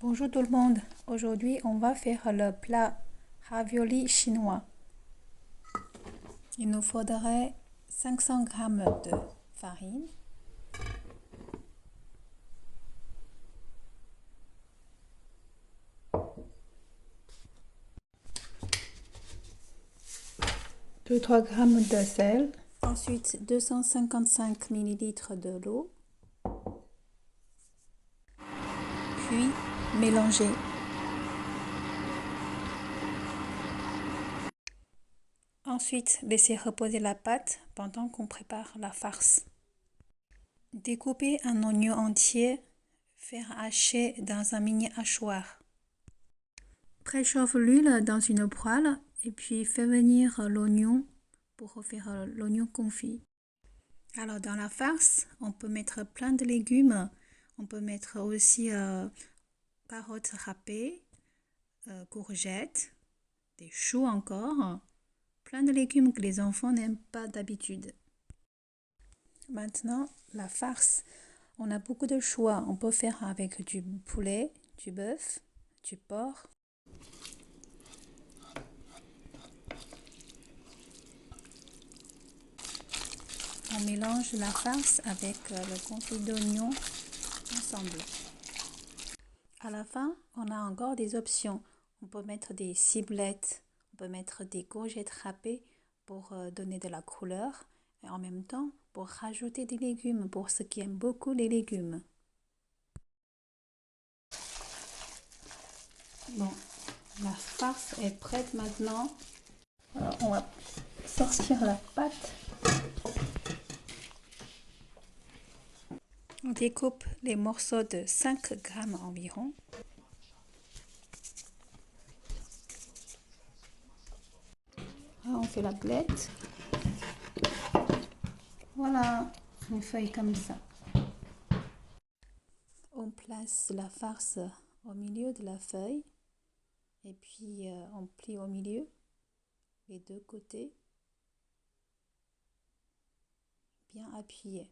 Bonjour tout le monde, aujourd'hui on va faire le plat ravioli chinois. Il nous faudrait 500 g de farine, 2-3 g de sel, ensuite 255 ml de l'eau, puis mélanger. Ensuite, laisser reposer la pâte pendant qu'on prépare la farce. Découper un oignon entier, faire hacher dans un mini hachoir. Préchauffe l'huile dans une poêle et puis fais venir l'oignon pour faire l'oignon confit. Alors dans la farce, on peut mettre plein de légumes. On peut mettre aussi carottes râpées, courgettes, des choux encore. Plein de légumes que les enfants n'aiment pas d'habitude. Maintenant, la farce. On a beaucoup de choix. On peut faire avec du poulet, du bœuf, du porc. On mélange la farce avec le confit d'oignon ensemble. À la fin, on a encore des options. On peut mettre des ciblettes, on peut mettre des courgettes râpées pour donner de la couleur et en même temps pour rajouter des légumes pour ceux qui aiment beaucoup les légumes. Bon, la farce est prête maintenant. Alors, on va sortir la pâte. On découpe les morceaux de 5 g environ. On fait la galette. Voilà, une feuille comme ça. On place la farce au milieu de la feuille et puis on plie au milieu les deux côtés, bien appuyé.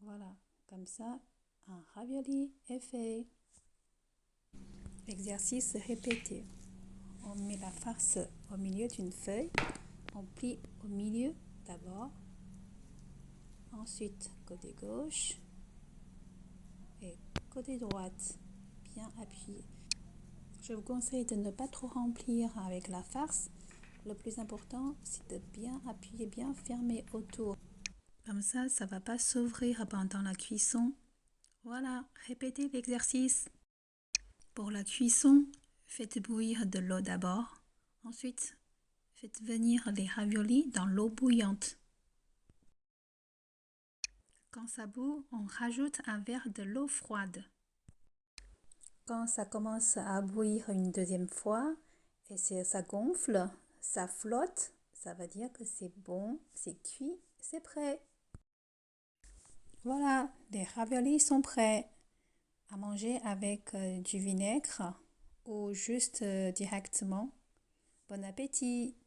Voilà, comme ça, un ravioli est fait. Exercice répété. On met la farce au milieu d'une feuille, on plie au milieu d'abord, ensuite côté gauche et côté droite, bien appuyé. Je vous conseille de ne pas trop remplir avec la farce. Le plus important, c'est de bien appuyer, bien fermer autour. Comme ça ne va pas s'ouvrir pendant la cuisson. Voilà, répétez l'exercice. Pour la cuisson, faites bouillir de l'eau d'abord. Ensuite, faites venir les raviolis dans l'eau bouillante. Quand ça bout, on rajoute un verre de l'eau froide. Quand ça commence à bouillir une deuxième fois et ça gonfle, ça flotte, ça veut dire que c'est bon, c'est cuit, c'est prêt. Voilà, les raviolis sont prêts à manger avec du vinaigre ou juste directement. Bon appétit!